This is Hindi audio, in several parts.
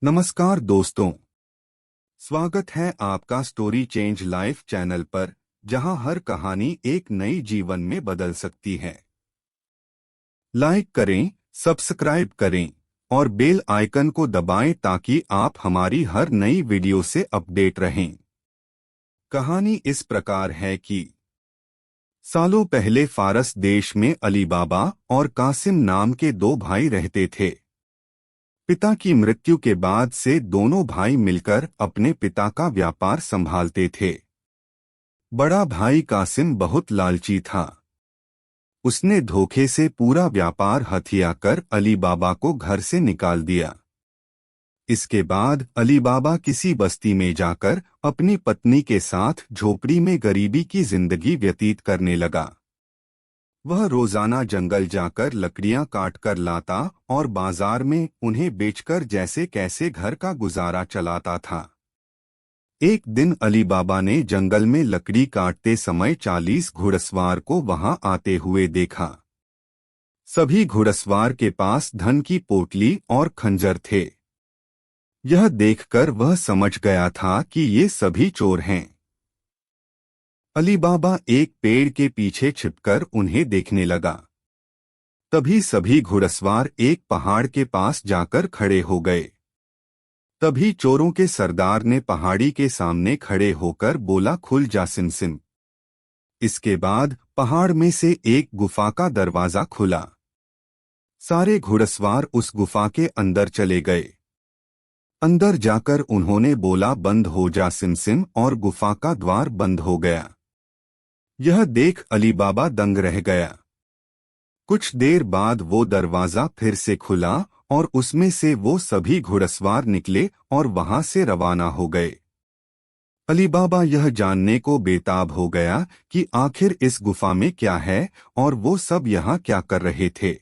नमस्कार दोस्तों, स्वागत है आपका स्टोरी चेंज लाइफ चैनल पर, जहां हर कहानी एक नई जीवन में बदल सकती है। लाइक करें, सब्सक्राइब करें और बेल आइकन को दबाएं ताकि आप हमारी हर नई वीडियो से अपडेट रहें। कहानी इस प्रकार है कि सालों पहले फारस देश में अली बाबा और कासिम नाम के दो भाई रहते थे। पिता की मृत्यु के बाद से दोनों भाई मिलकर अपने पिता का व्यापार संभालते थे। बड़ा भाई कासिम बहुत लालची था। उसने धोखे से पूरा व्यापार हथिया कर अली बाबा को घर से निकाल दिया। इसके बाद अली बाबा किसी बस्ती में जाकर अपनी पत्नी के साथ झोपड़ी में गरीबी की जिंदगी व्यतीत करने लगा। वह रोजाना जंगल जाकर लकड़ियां काट कर लाता और बाजार में उन्हें बेचकर जैसे कैसे घर का गुजारा चलाता था। एक दिन अली बाबा ने जंगल में लकड़ी काटते समय 40 घुड़सवार को वहां आते हुए देखा। सभी घुड़सवार के पास धन की पोटली और खंजर थे। यह देखकर वह समझ गया था कि ये सभी चोर हैं। अली बाबा एक पेड़ के पीछे छिपकर उन्हें देखने लगा। तभी सभी घुड़सवार एक पहाड़ के पास जाकर खड़े हो गए। तभी चोरों के सरदार ने पहाड़ी के सामने खड़े होकर बोला, खुल जा सिमसिम। इसके बाद पहाड़ में से एक गुफा का दरवाजा खुला। सारे घुड़सवार उस गुफा के अंदर चले गए। अंदर जाकर उन्होंने बोला, बंद हो जा सिमसिम, और गुफा का द्वार बंद हो गया। यह देख अली बाबा दंग रह गया। कुछ देर बाद वो दरवाजा फिर से खुला और उसमें से वो सभी घुड़सवार निकले और वहां से रवाना हो गए। अली बाबा यह जानने को बेताब हो गया कि आखिर इस गुफा में क्या है और वो सब यहाँ क्या कर रहे थे।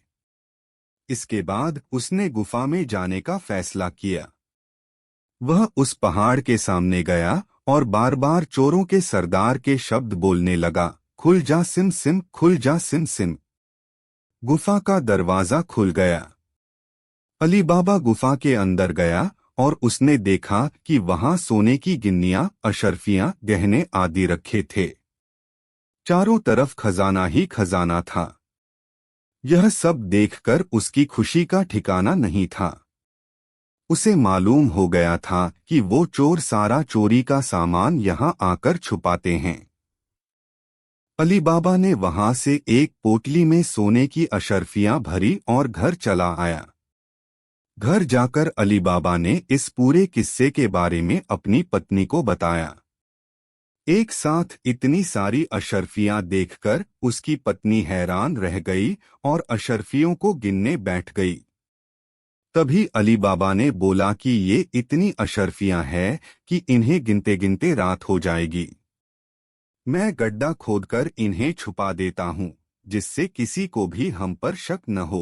इसके बाद उसने गुफा में जाने का फैसला किया। वह उस पहाड़ के सामने गया और बार बार चोरों के सरदार के शब्द बोलने लगा, खुल जा सिम सिम, खुल जा सिम सिम। गुफा का दरवाजा खुल गया। अली बाबा गुफा के अंदर गया और उसने देखा कि वहां सोने की गिन्नियां, अशर्फियां, गहने आदि रखे थे। चारों तरफ खजाना ही खजाना था। यह सब देखकर उसकी खुशी का ठिकाना नहीं था। उसे मालूम हो गया था कि वो चोर सारा चोरी का सामान यहाँ आकर छुपाते हैं। अली बाबा ने वहां से एक पोटली में सोने की अशर्फियां भरी और घर चला आया। घर जाकर अली बाबा ने इस पूरे किस्से के बारे में अपनी पत्नी को बताया। एक साथ इतनी सारी अशर्फियां देखकर उसकी पत्नी हैरान रह गई और अशर्फियों को गिनने बैठ गई। तभी अली बाबा ने बोला कि ये इतनी अशर्फियां हैं कि इन्हें गिनते गिनते रात हो जाएगी। मैं गड्ढा खोदकर इन्हें छुपा देता हूँ, जिससे किसी को भी हम पर शक न हो।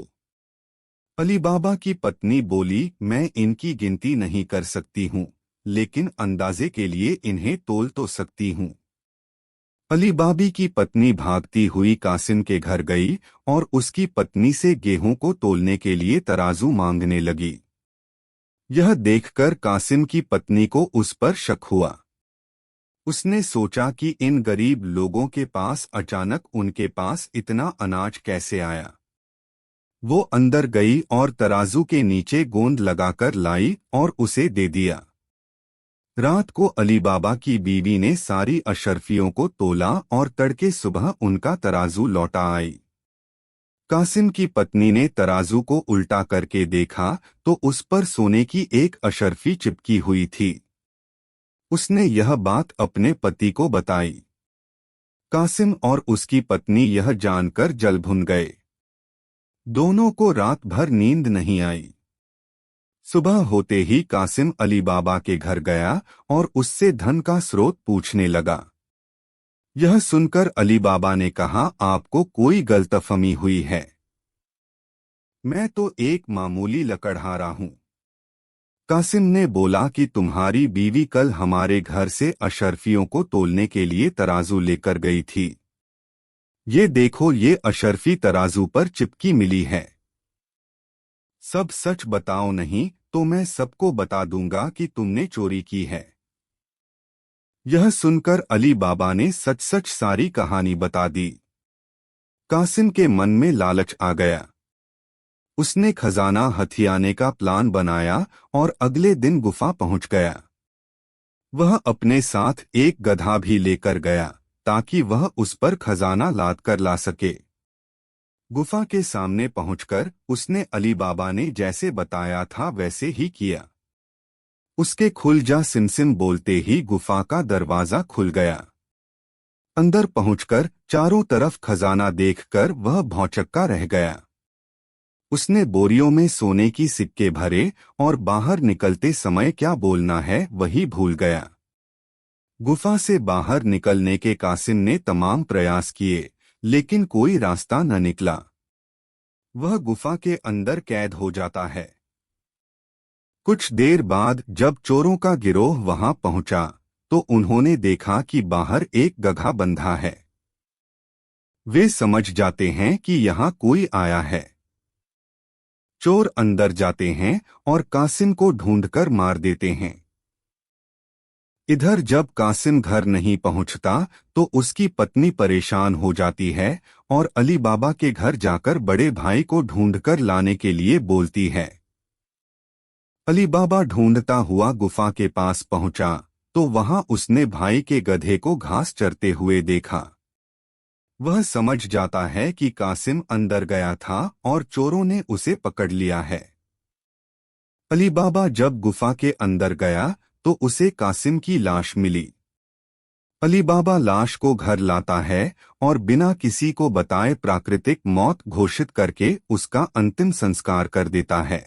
अली बाबा की पत्नी बोली, मैं इनकी गिनती नहीं कर सकती हूँ, लेकिन अंदाजे के लिए इन्हें तोल तो सकती हूँ। अली बाबी की पत्नी भागती हुई कासिम के घर गई और उसकी पत्नी से गेहूं को तोलने के लिए तराजू मांगने लगी। यह देखकर कासिम की पत्नी को उस पर शक हुआ। उसने सोचा कि इन गरीब लोगों के पास अचानक उनके पास इतना अनाज कैसे आया। वो अंदर गई और तराजू के नीचे गोंद लगाकर लाई और उसे दे दिया। रात को अली बाबा की बीवी ने सारी अशर्फियों को तोला और तड़के सुबह उनका तराजू लौटा आई। कासिम की पत्नी ने तराजू को उल्टा करके देखा तो उस पर सोने की एक अशर्फी चिपकी हुई थी। उसने यह बात अपने पति को बताई। कासिम और उसकी पत्नी यह जानकर जल भुन गए। दोनों को रात भर नींद नहीं आई। सुबह होते ही कासिम अली बाबा के घर गया और उससे धन का स्रोत पूछने लगा। यह सुनकर अली बाबा ने कहा, आपको कोई गलतफहमी हुई है। मैं तो एक मामूली लकड़हारा हूँ। कासिम ने बोला कि तुम्हारी बीवी कल हमारे घर से अशर्फियों को तोलने के लिए तराजू लेकर गई थी। ये देखो, ये अशर्फी तराजू पर चिपकी मिली है। सब सच बताओ, नहीं तो मैं सबको बता दूंगा कि तुमने चोरी की है। यह सुनकर अली बाबा ने सच सच सारी कहानी बता दी। कासिम के मन में लालच आ गया। उसने खजाना हथियाने का प्लान बनाया और अगले दिन गुफा पहुंच गया। वह अपने साथ एक गधा भी लेकर गया ताकि वह उस पर खजाना लाद कर ला सके। गुफा के सामने पहुंचकर उसने अली बाबा ने जैसे बताया था वैसे ही किया। उसके खुल जा सिमसिम बोलते ही गुफा का दरवाजा खुल गया। अंदर पहुंचकर चारों तरफ खजाना देखकर वह भौचक्का रह गया। उसने बोरियों में सोने की सिक्के भरे और बाहर निकलते समय क्या बोलना है वही भूल गया। गुफा से बाहर निकलने के कासिम ने तमाम प्रयास किए, लेकिन कोई रास्ता न निकला। वह गुफा के अंदर कैद हो जाता है। कुछ देर बाद जब चोरों का गिरोह वहां पहुंचा तो उन्होंने देखा कि बाहर एक गधा बंधा है। वे समझ जाते हैं कि यहाँ कोई आया है। चोर अंदर जाते हैं और कासिम को ढूंढकर मार देते हैं। इधर जब कासिम घर नहीं पहुंचता तो उसकी पत्नी परेशान हो जाती है और अली बाबा के घर जाकर बड़े भाई को ढूंढकर लाने के लिए बोलती है। अली बाबा ढूंढता हुआ गुफा के पास पहुंचा तो वहां उसने भाई के गधे को घास चरते हुए देखा। वह समझ जाता है कि कासिम अंदर गया था और चोरों ने उसे पकड़ लिया है। अली बाबा जब गुफा के अंदर गया तो उसे कासिम की लाश मिली। अली बाबा लाश को घर लाता है और बिना किसी को बताए प्राकृतिक मौत घोषित करके उसका अंतिम संस्कार कर देता है।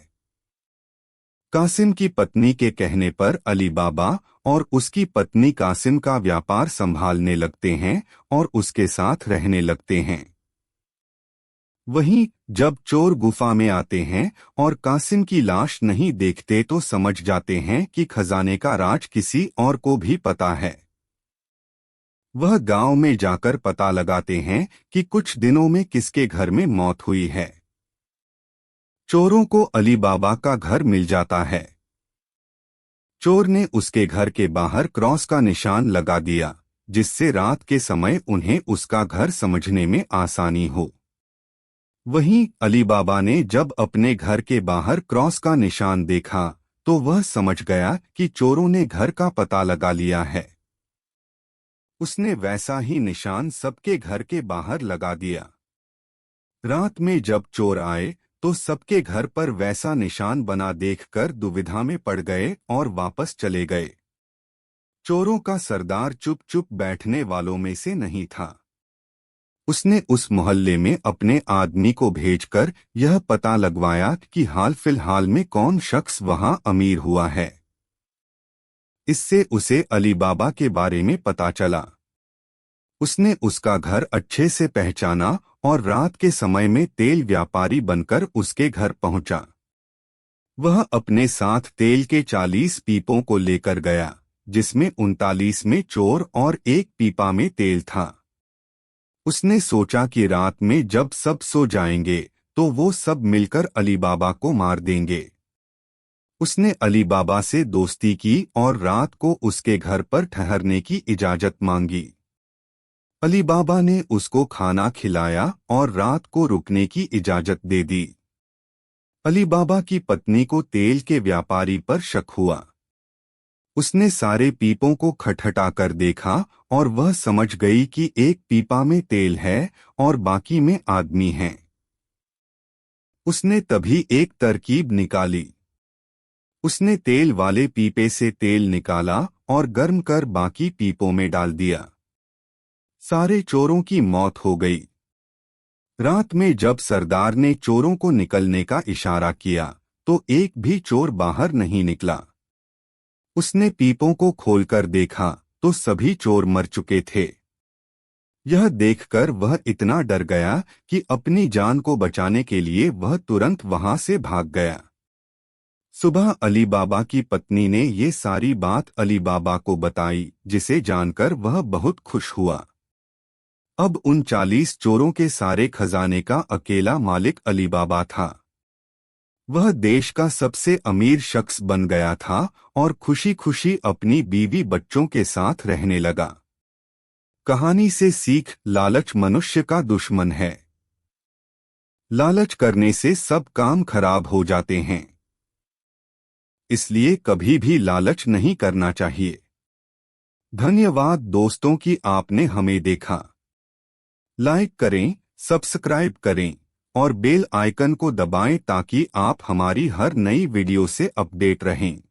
कासिम की पत्नी के कहने पर अली बाबा और उसकी पत्नी कासिम का व्यापार संभालने लगते हैं और उसके साथ रहने लगते हैं। वहीं जब चोर गुफा में आते हैं और कासिम की लाश नहीं देखते तो समझ जाते हैं कि खजाने का राज किसी और को भी पता है। वह गांव में जाकर पता लगाते हैं कि कुछ दिनों में किसके घर में मौत हुई है। चोरों को अली बाबा का घर मिल जाता है। चोर ने उसके घर के बाहर क्रॉस का निशान लगा दिया, जिससे रात के समय उन्हें उसका घर समझने में आसानी हो। वहीं अली बाबा ने जब अपने घर के बाहर क्रॉस का निशान देखा तो वह समझ गया कि चोरों ने घर का पता लगा लिया है। उसने वैसा ही निशान सबके घर के बाहर लगा दिया। रात में जब चोर आए तो सबके घर पर वैसा निशान बना देखकर दुविधा में पड़ गए और वापस चले गए। चोरों का सरदार चुप चुप बैठने वालों में से नहीं था। उसने उस मोहल्ले में अपने आदमी को भेजकर यह पता लगवाया कि हाल फिलहाल में कौन शख्स वहां अमीर हुआ है। इससे उसे अली बाबा के बारे में पता चला। उसने उसका घर अच्छे से पहचाना और रात के समय में तेल व्यापारी बनकर उसके घर पहुंचा। वह अपने साथ तेल के 40 पीपों को लेकर गया, जिसमें 39 में चोर और एक पीपा में तेल था। उसने सोचा कि रात में जब सब सो जाएंगे तो वो सब मिलकर अली बाबा को मार देंगे। उसने अली बाबा से दोस्ती की और रात को उसके घर पर ठहरने की इजाजत मांगी। अली बाबा ने उसको खाना खिलाया और रात को रुकने की इजाजत दे दी। अली बाबा की पत्नी को तेल के व्यापारी पर शक हुआ। उसने सारे पीपों को खटखटा कर देखा और वह समझ गई कि एक पीपा में तेल है और बाकी में आदमी हैं। उसने तभी एक तरकीब निकाली। उसने तेल वाले पीपे से तेल निकाला और गर्म कर बाकी पीपों में डाल दिया। सारे चोरों की मौत हो गई। रात में जब सरदार ने चोरों को निकलने का इशारा किया तो एक भी चोर बाहर नहीं निकला। उसने पीपों को खोलकर देखा तो सभी चोर मर चुके थे। यह देखकर वह इतना डर गया कि अपनी जान को बचाने के लिए वह तुरंत वहां से भाग गया। सुबह अली बाबा की पत्नी ने ये सारी बात अली बाबा को बताई, जिसे जानकर वह बहुत खुश हुआ। अब उन 40 चोरों के सारे खजाने का अकेला मालिक अली बाबा था। वह देश का सबसे अमीर शख्स बन गया था और खुशी खुशी अपनी बीवी बच्चों के साथ रहने लगा। कहानी से सीख, लालच मनुष्य का दुश्मन है। लालच करने से सब काम खराब हो जाते हैं। इसलिए कभी भी लालच नहीं करना चाहिए। धन्यवाद दोस्तों कि आपने हमें देखा। लाइक करें, सब्सक्राइब करें और बेल आइकन को दबाएं ताकि आप हमारी हर नई वीडियो से अपडेट रहें।